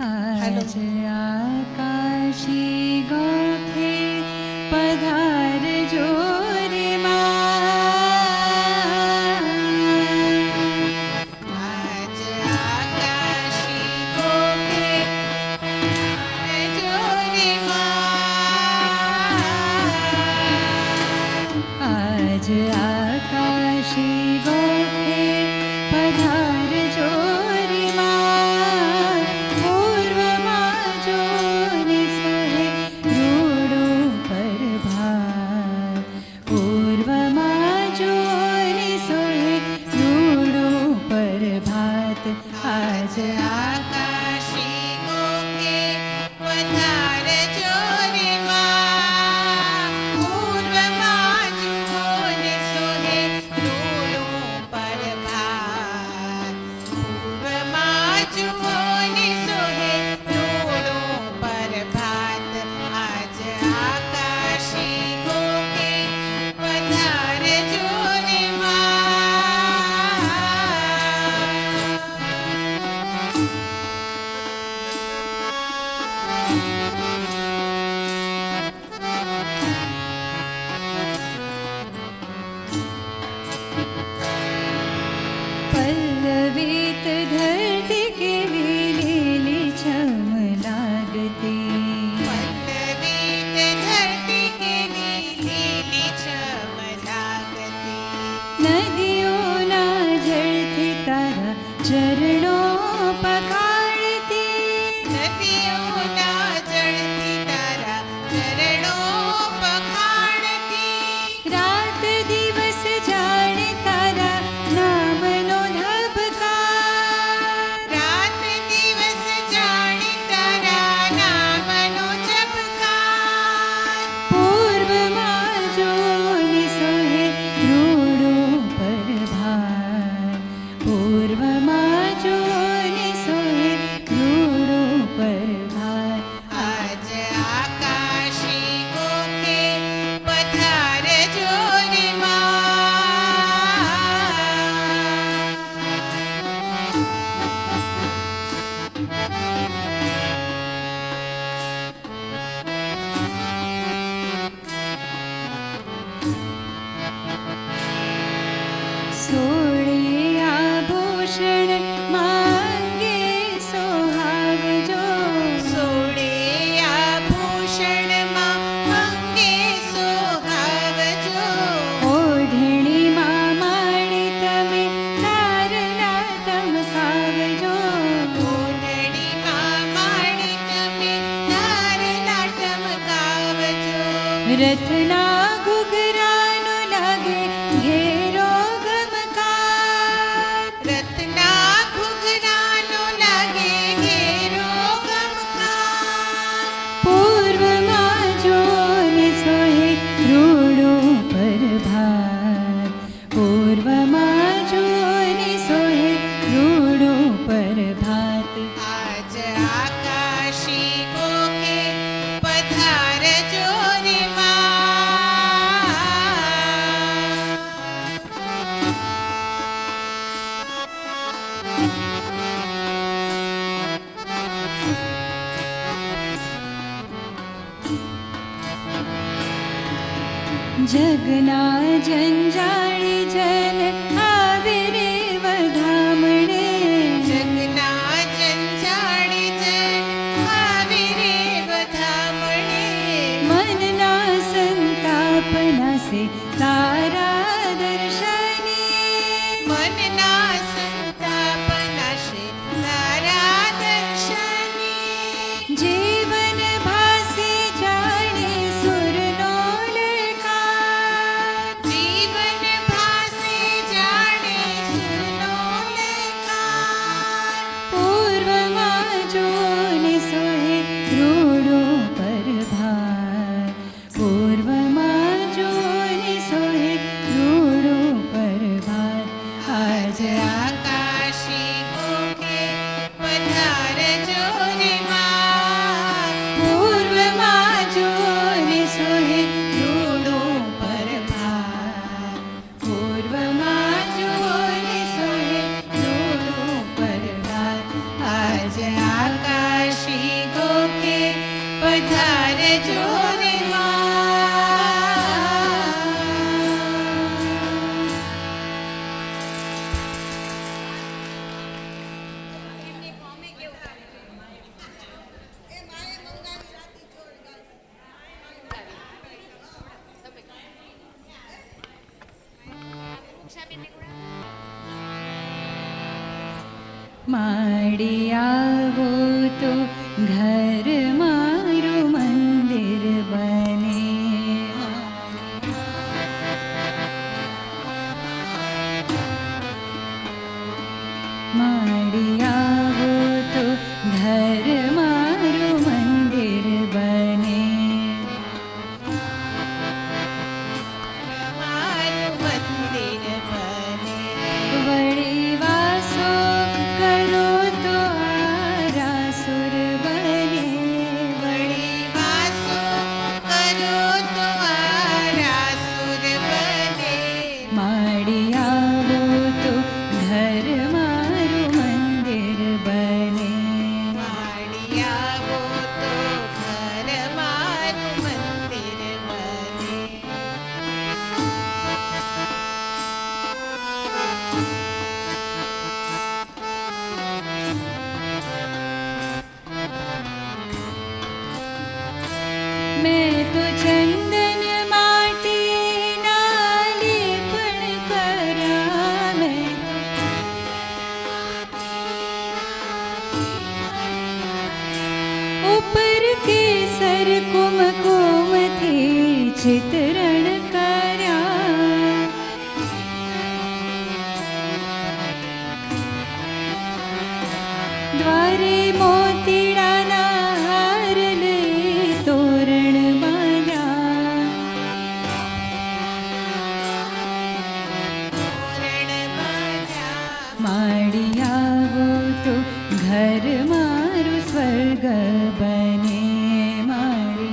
आज आकाशी गोखे पधार जोरे माँ। आज आकाशी गोखे पधार जोरे माँ। आज आकाशी गोखे पधार जोरे माँ। पूर्व माँ जोने सोहे रूड़ो पर भार। पूर्व माँ जोने सोहे रूड़ो पर भात। आज आकाशी गोखे पधार जोरे माँ। पूर्व माँ जोने सोहे रूड़ो पर भात। पूर्व माँ जोने सोहे रूड़ो पर भात। आज आकाशी गोखे पधार जोरे माँ। पल्लवित धरती के लीली छम लागती। पल्लवित धरती के लीली छम लागती। नदियों ना झड़ती तारा चरणों पखाड़ती। नदियों ना जड़ती तारा चरणों पखाड़ती। रात दिवस जाने तारा नामनो धबकार। रात दिवस जाने तारा नामनो झबकार। पूर्व माँ जोने सोहे रूड़ो पर भार। पूर्व माँ जोने सोहे रूड़ो पर भार। आज आकाशी गोखे पधार जोरे माँ। सोड़े आभूषण मांगे सोहावजो। सोड़े आभूषण माँ मंगे सोहावजो। ओढ़णी माँ माड़ी तमे तारला तमकावजो। ओढ़णी माँ माड़ी तमे तारला टमकावजो। रथना घुघरानो लागे घेरो गमकार। रत्ना घुघरानो लागे घेरो गमकार। पूर्व माँ जोने सोहे रूड़ो पर भार। पूर्व माँ जोने सोहे रूड़ो पर भात। आज आकाशी गोखे पधार जोरे माँ। जगना जंजाळी जल आवे रे वधामणे। जगना जंजाळी जन आवे रे वधामणे। मनना संतापना से तारा दर्शनी। मनना संतापनाशे तारा दर्शनी। जीवन भासे जाणे सुरनो ललकार। जीवन भासे માડી આવો તો ઘર મારું મંદિર બને. માડી આવો તો ઘર મારું મંદિર બને. મારું મંદિર બને. વળી વાસો કરો તો આરાસુર બને. વળી વાસો કરો તો આરાસુર બને. માડી આવો તો ઘર મારું મંદિર બને. માડી આવો તો ઘર મારું મંદિર બને. મેં તો ચંદન માટીના લેપણ કર્યા. મેં ઉપર કેસર કુમકુમથી ચિત્રણ કર્યા. દ્વારે મોતીડાના હાર લઈ તોરણ બાંધ્યા. તોરણ બાંધ્યા. માડી આવો તો ઘર મારું સ્વર્ગ બને. માડી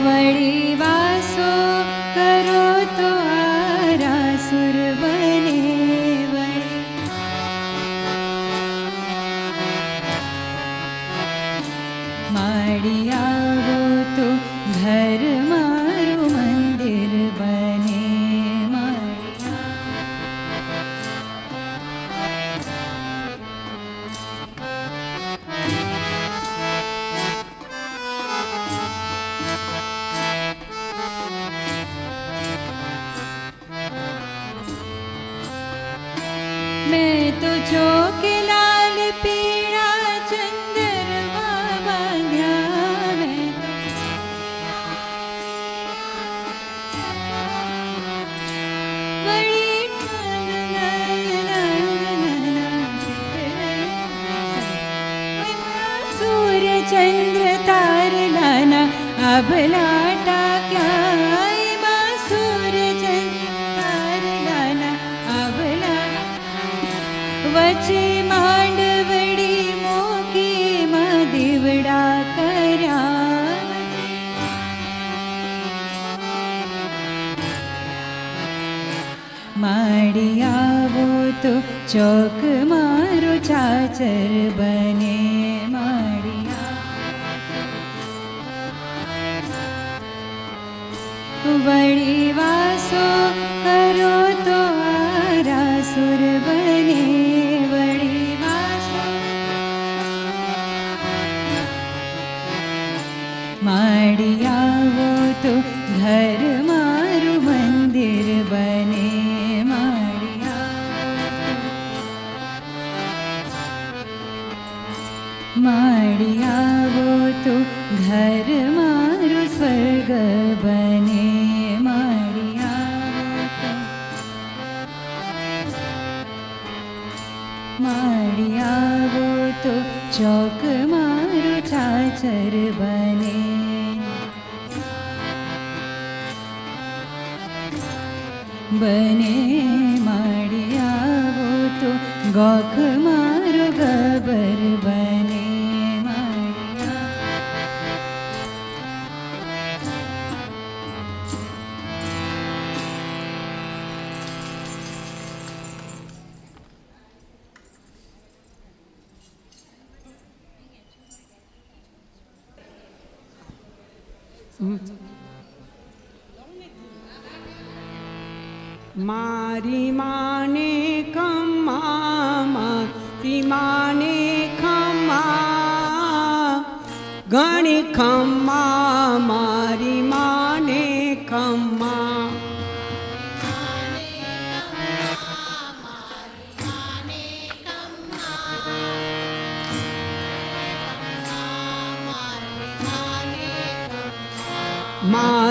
વળી વાસો કરો તો આરાસુર બને. વળી માડી આવો તો ઘર મારું મંદિર બને. માડી મેં તો ચોકે લાલ પીળા ચંદરવા બાંધ્યા. મેં વળી સૂર્ય ચંદ્ર તારલાના આભલા ટાક્યા. એમાં સૂર્ય ચંદ્ર તારલાના આભલા વચ્ચે માંડવડી મૂકી માં દીવડા કર્યા. માડી આવો તો ચોક મારો ચાચર બને. માડી વળી વાસો કરો તો આરાસુર બને. વળી વાસો માડી આવો તો ઘર મારું મંદિર બને. માડી માડી આવો તો ઘર મારું સ્વર્ગ બને. માડી માડી આવો તો ચોક મારું ચાચર બને. બને માડી આવો તો ગોખ મારો ગબર બને. મારી માને ખમ્મા, મારી માને ખમ્મા, ઘણી ખમ્મા મારી માને ખમ્મા. માને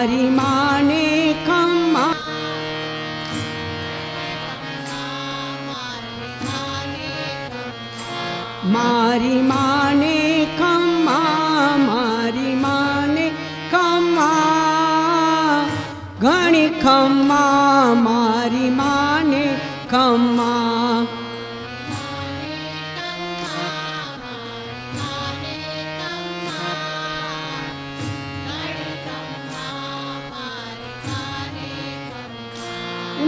મારી માને ખમ્મા મારી માને ખમ્મા મારી માને ખમ્મા ઘણી ખમ્મા મારી માને ખમ્મા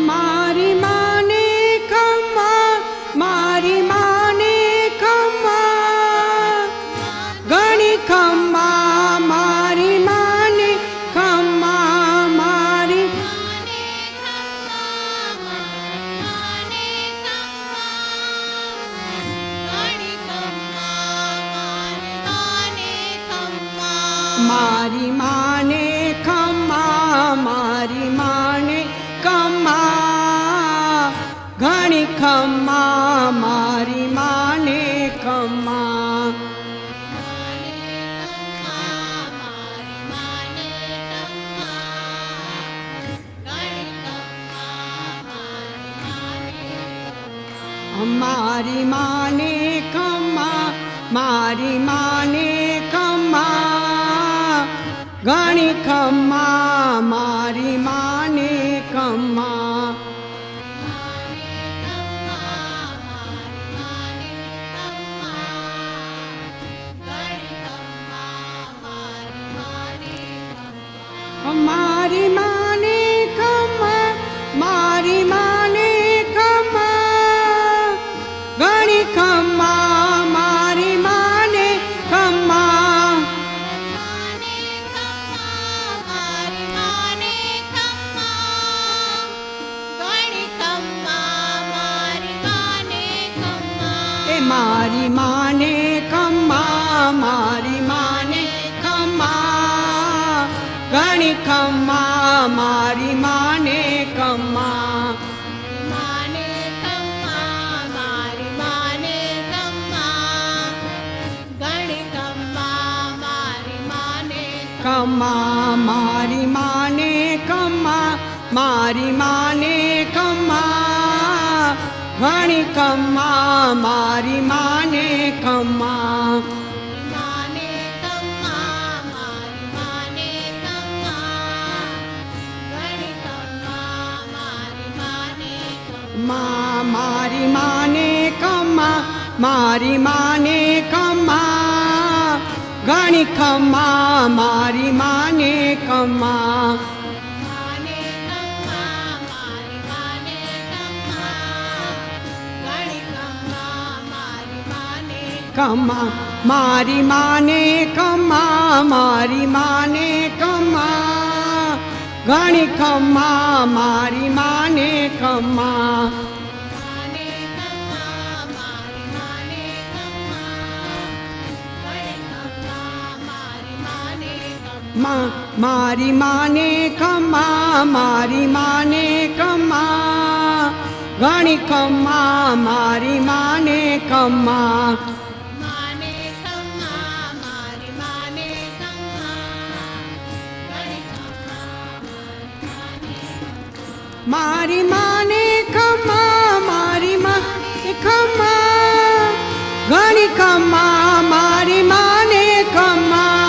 મારી માને ખમ્મા મારી માને ખમ્મા ઘણી ખમ્મા મારી માને ખમ્મા મારી મારી માને ખમ્મા મારી માને ખમ્મા ઘણી ખમ્મા મારી માને ખમ્મા મારી માને ખમ્મા મારી માને ખમ્મા ઘણી ખમ્મા મારી માને ખમ્મા મારી માને ખમ્મા મારી માને ખમ્મા ઘણી ખમ્મા મારી માને ખમ્મા એ મારી માને ખમ્મા મારી માને ખમ્મા ઘણી ખમ્મા મારી માને ખમ્મા ખમ્મા મારી માને ખમ્મા મારી માને ખમ્મા ઘણી ખમ્મા મારી માને ખમ્મા મારી માને ખમ્મા મારી માને ખમ્મા ઘણી ખમ્મા મારી માને ખમ્મા ખમ્મા મારી માને ખમ્મા મારી માને ખમ્મા ઘણી ખમ્મા મારી માને ખમ્મા મારી માને ખમ્મા મારી માને ખમ્મા ઘણી ખમ્મા મારી માને ખમ્મા મારી માને ખમ્મા મારી માને ખમ્મા ઘણી ખમ્મા મારી માને ખમ્મા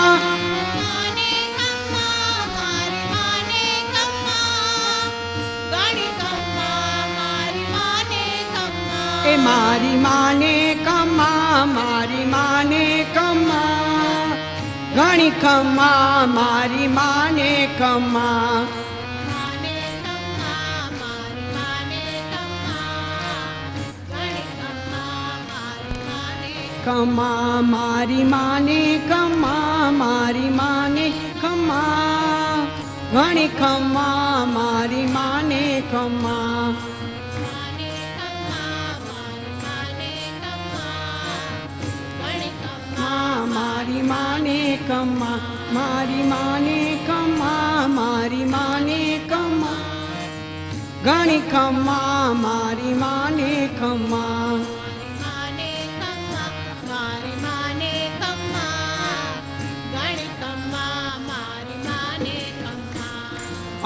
એ મારી માને ખમ્મા મારી માને ખમ્મા ઘણી ખમ્મા મારી માને ખમ્મા ખમ્મા મારી માને ખમ્મા મારી માને ખમ્મા ઘણી ખમ્મા મારી માને ખમ્મા મારી માને ખમ્મા મારી માને ખમ્મા મારી માને ખમ્મા ઘણી ખમ્મા મારી માને ખમ્મા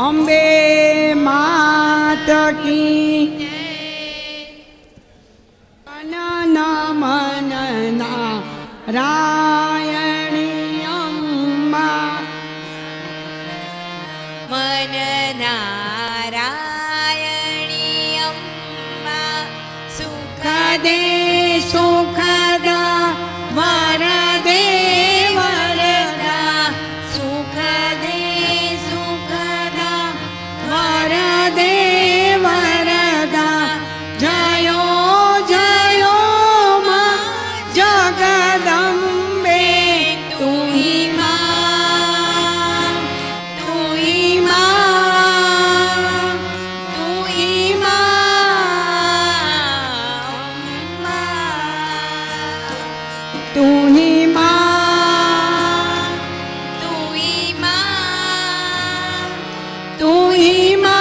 અંબે માત કી મનના રાયણી અંબા મન નારાયણી અંબા સુખ દે સુખદા વરદે વરદા સુખ દે સુખદા વરદે વરદા જયો જયો માં જગદંબે તુહી માં તુહી માં તુહી તુહી માં તુહી માં તુહી માં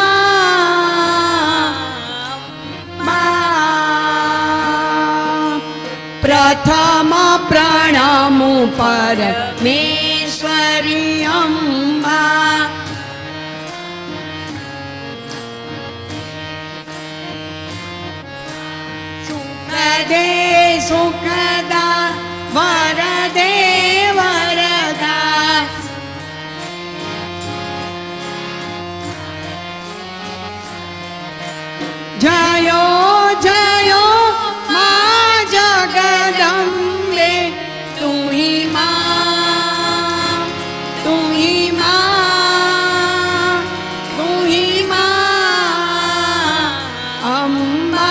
પ્રથમ પ્રણમુ પરમેશ્વરી અંબા સુખ દે સુખદા વરદે વરદા જયો જયો માં જગદંબે તુહી માં તુહી માં તુહી માં અંબા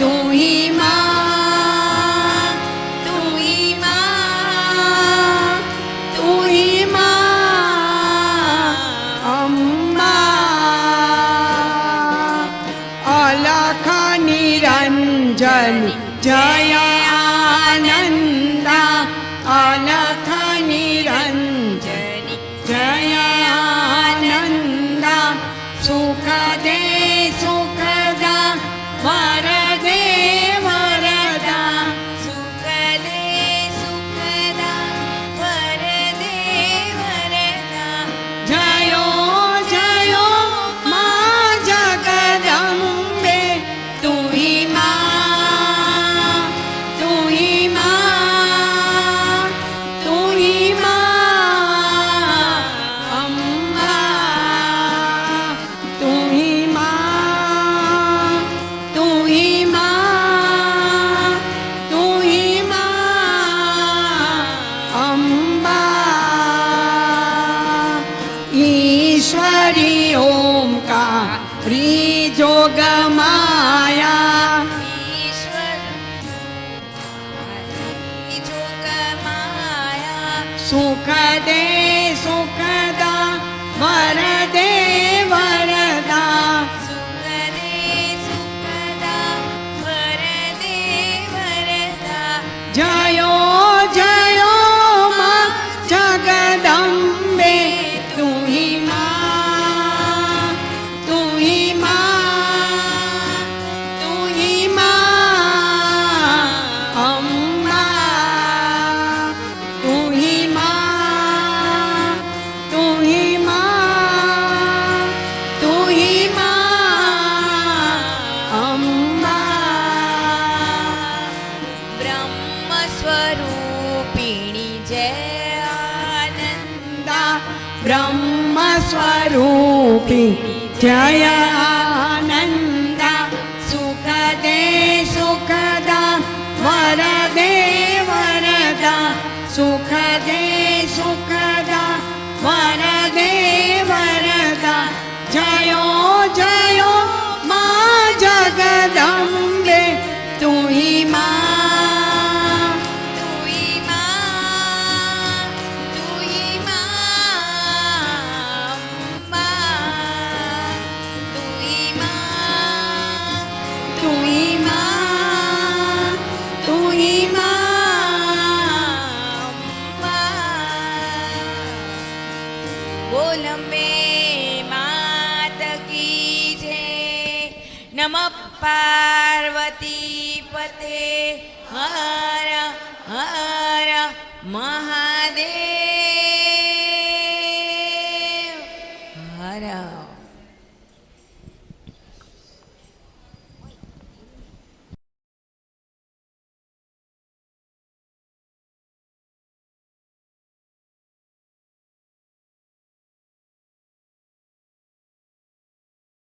તુહી માં તુહી માં તુહી માં અંબા અલખ નિરંજન જય આનંદા અલખ નિરંજન જય આનંદા સુખ દે સુખદા વરદે વરદા સુખ દે સુખદા વરદે વરદા જયો જયો માં જગદંબે તુહી માં તુહી માં તુહી માં અંબા તુહી માં તુહી માં તુહી માં અંબા ઈશ્વરી ઓમકારી જોગમાયા ઈશ્વર જોગ માયા સુખ દે સુખદા વરદે વરદા સુખ દે સુખદા વરદે વરદા જયો જયો માં જગદંબે તુહી માં તુહી માં તુહી માં અંબા તુહી માં તુહી માં તુહી માં અંબા બ્રહ્મ સ્વરૂપિણી જય આનંદા બ્રહ્મ સ્વરૂપી જય આનંદા સુખ દે સુખદા વરદે વરદા સુખ દે સુખદા વરદે વરદા જયો જયો માં જગદંબે તુહી માં તુહી માં તુહી માં અંબા તુહી માં તુહી માં તુહી માં બોલ અંબે માત કી જય નમઃ પાર્વતી પતે હર હર મહાદેવ